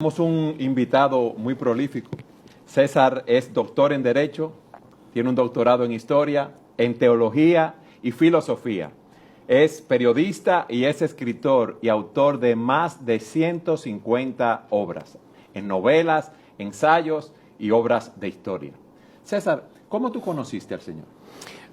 Tenemos un invitado muy prolífico. César es doctor en Derecho, tiene un doctorado en Historia, en Teología y Filosofía. Es periodista y es escritor y autor de más de 150 obras, en novelas, ensayos y obras de historia. César, ¿cómo tú conociste al Señor?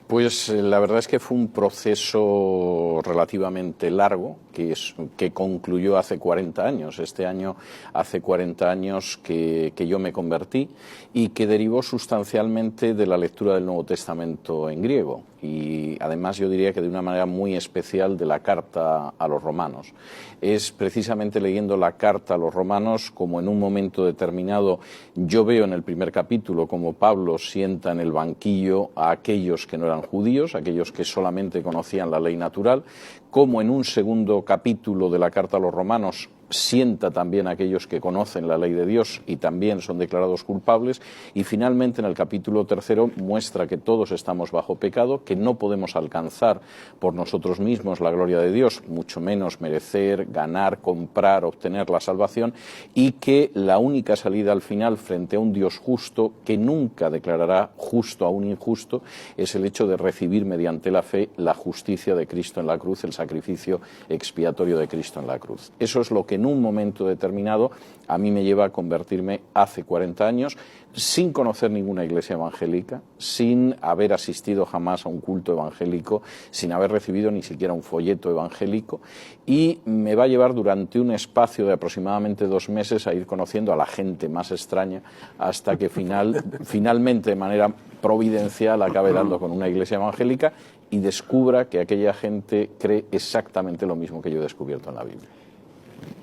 Pues la verdad es que fue un proceso relativamente largo que concluyó hace 40 años. Este año hace 40 años que yo me convertí y que derivó sustancialmente de la lectura del Nuevo Testamento en griego y además yo diría que de una manera muy especial de la carta a los romanos. Es precisamente leyendo la carta a los romanos como en un momento determinado yo veo en el primer capítulo como Pablo sienta en el banquillo a aquellos que no eran judíos, aquellos que solamente conocían la ley natural, como en un segundo capítulo de la carta a los romanos sienta también a aquellos que conocen la ley de Dios y también son declarados culpables, y finalmente en el capítulo 3 muestra que todos estamos bajo pecado, que no podemos alcanzar por nosotros mismos la gloria de Dios, mucho menos merecer, ganar, comprar, obtener la salvación, y que la única salida al final frente a un Dios justo, que nunca declarará justo a un injusto, es el hecho de recibir mediante la fe la justicia de Cristo en la cruz, el sacrificio expiatorio de Cristo en la cruz. Eso es lo que en un momento determinado a mí me lleva a convertirme hace 40 años sin conocer ninguna iglesia evangélica, sin haber asistido jamás a un culto evangélico, sin haber recibido ni siquiera un folleto evangélico, y me va a llevar durante un espacio de aproximadamente 2 meses a ir conociendo a la gente más extraña hasta que finalmente de manera providencial acabe dando con una iglesia evangélica y descubra que aquella gente cree exactamente lo mismo que yo he descubierto en la Biblia.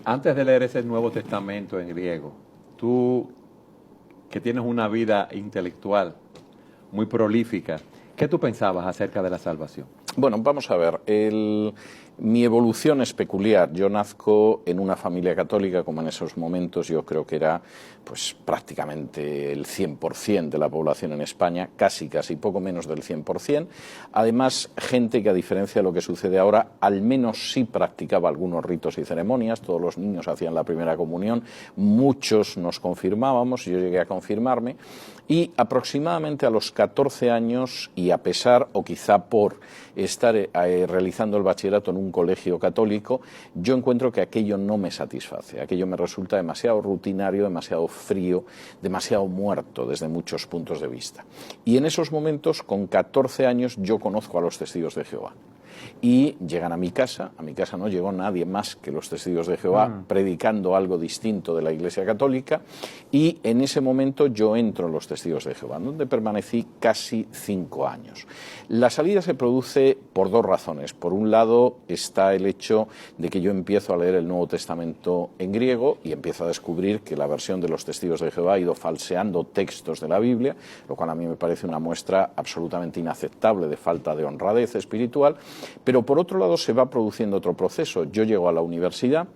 Antes de leer ese Nuevo Testamento en griego, tú que tienes una vida intelectual muy prolífica, ¿qué tú pensabas acerca de la salvación? Bueno, vamos a ver, mi evolución es peculiar. Yo nazco en una familia católica, como en esos momentos yo creo que era pues prácticamente el 100% de la población en España, casi poco menos del 100%. Además, gente que a diferencia de lo que sucede ahora, al menos sí practicaba algunos ritos y ceremonias. Todos los niños hacían la primera comunión, muchos nos confirmábamos, yo llegué a confirmarme, y aproximadamente a los 14 años, y a pesar o quizá por estar realizando el bachillerato en un colegio católico, yo encuentro que aquello no me satisface, aquello me resulta demasiado rutinario, demasiado frío, demasiado muerto desde muchos puntos de vista. Y en esos momentos, con 14 años, yo conozco a los Testigos de Jehová. Y llegan a mi casa no llegó nadie más que los Testigos de Jehová predicando algo distinto de la Iglesia Católica, y en ese momento yo entro en los Testigos de Jehová, donde permanecí casi 5 años. La salida se produce por 2 razones. Por un lado está el hecho de que yo empiezo a leer el Nuevo Testamento en griego y empiezo a descubrir que la versión de los Testigos de Jehová ha ido falseando textos de la Biblia, lo cual a mí me parece una muestra absolutamente inaceptable de falta de honradez espiritual. Pero por otro lado se va produciendo otro proceso. Yo llego a la universidad,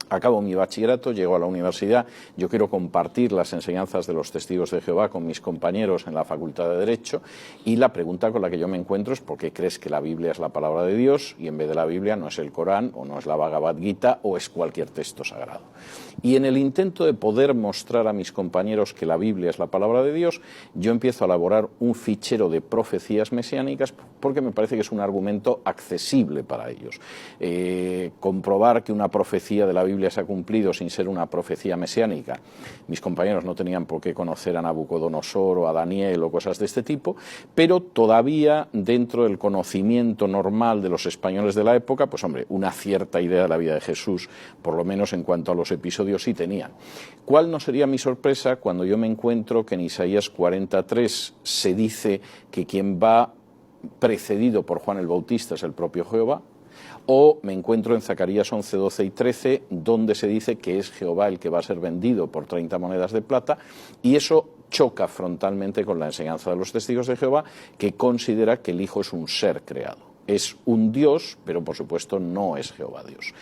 acabo mi bachillerato, llego a la universidad, yo quiero compartir las enseñanzas de los Testigos de Jehová con mis compañeros en la Facultad de Derecho, y la pregunta con la que yo me encuentro es ¿por qué crees que la Biblia es la palabra de Dios y en vez de la Biblia no es el Corán o no es la Bhagavad Gita o es cualquier texto sagrado? Y en el intento de poder mostrar a mis compañeros que la Biblia es la palabra de Dios, yo empiezo a elaborar un fichero de profecías mesiánicas porque me parece que es un argumento accesible para ellos. Comprobar que una profecía de la Biblia se ha cumplido sin ser una profecía mesiánica. Mis compañeros no tenían por qué conocer a Nabucodonosor o a Daniel o cosas de este tipo, pero todavía dentro del conocimiento normal de los españoles de la época, pues hombre, una cierta idea de la vida de Jesús, por lo menos en cuanto a los episodios sí tenían. ¿Cuál no sería mi sorpresa cuando yo me encuentro que en Isaías 43 se dice que quien va precedido por Juan el Bautista es el propio Jehová? O me encuentro en Zacarías 11, 12 y 13, donde se dice que es Jehová el que va a ser vendido por 30 monedas de plata, y eso choca frontalmente con la enseñanza de los Testigos de Jehová, que considera que el Hijo es un ser creado. Es un Dios, pero por supuesto no es Jehová Dios.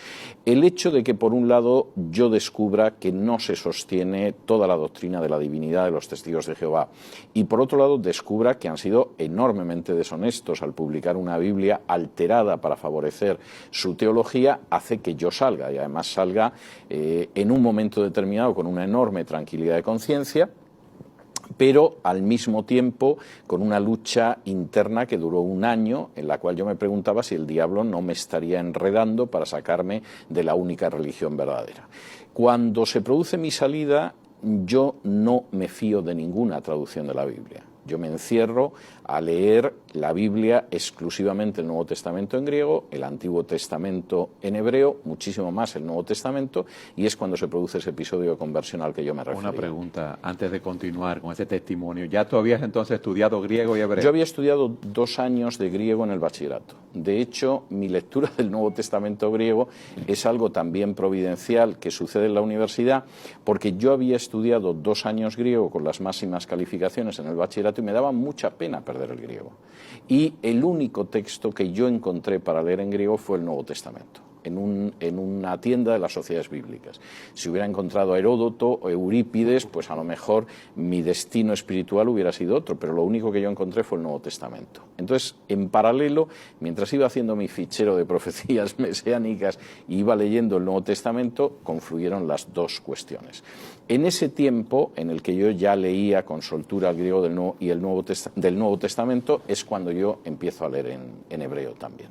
El hecho de que por un lado yo descubra que no se sostiene toda la doctrina de la divinidad de los testigos de Jehová y por otro lado descubra que han sido enormemente deshonestos al publicar una Biblia alterada para favorecer su teología, hace que yo salga y además salga en un momento determinado con una enorme tranquilidad de conciencia, pero al mismo tiempo con una lucha interna que duró un año, en la cual yo me preguntaba si el diablo no me estaría enredando para sacarme de la única religión verdadera. Cuando se produce mi salida, yo no me fío de ninguna traducción de la Biblia. Yo me encierro a leer la Biblia exclusivamente el Nuevo Testamento en griego, el Antiguo Testamento en hebreo, muchísimo más el Nuevo Testamento, y es cuando se produce ese episodio de conversión al que yo me refiero. Una pregunta, antes de continuar con ese testimonio. ¿Ya tú habías entonces estudiado griego y hebreo? Yo había estudiado 2 años de griego en el bachillerato. De hecho, mi lectura del Nuevo Testamento griego es algo también providencial que sucede en la universidad, porque yo había estudiado 2 años griego con las máximas calificaciones en el bachillerato y me daba mucha pena perder el griego. Y el único texto que yo encontré para leer en griego fue el Nuevo Testamento, en una tienda de las sociedades bíblicas. Si hubiera encontrado a Heródoto o Eurípides, pues a lo mejor mi destino espiritual hubiera sido otro, pero lo único que yo encontré fue el Nuevo Testamento. Entonces, en paralelo, mientras iba haciendo mi fichero de profecías mesiánicas y iba leyendo el Nuevo Testamento, confluyeron las dos cuestiones. En ese tiempo en el que yo ya leía con soltura el griego del Nuevo Testamento, es cuando yo empiezo a leer en hebreo también,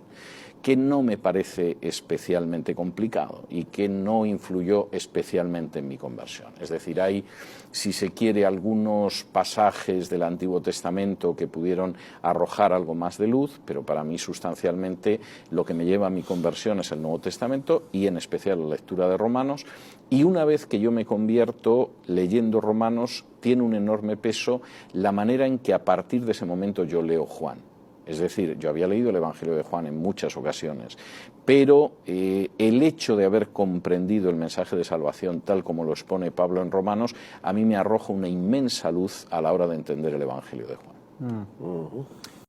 que no me parece especialmente complicado y que no influyó especialmente en mi conversión. Es decir, hay, si se quiere, algunos pasajes del Antiguo Testamento que pudieron arrojar algo más de luz, pero para mí sustancialmente lo que me lleva a mi conversión es el Nuevo Testamento y en especial la lectura de Romanos. Y una vez que yo me convierto leyendo Romanos, tiene un enorme peso la manera en que a partir de ese momento yo leo Juan. Es decir, yo había leído el Evangelio de Juan en muchas ocasiones, pero el hecho de haber comprendido el mensaje de salvación tal como lo expone Pablo en Romanos, a mí me arroja una inmensa luz a la hora de entender el Evangelio de Juan.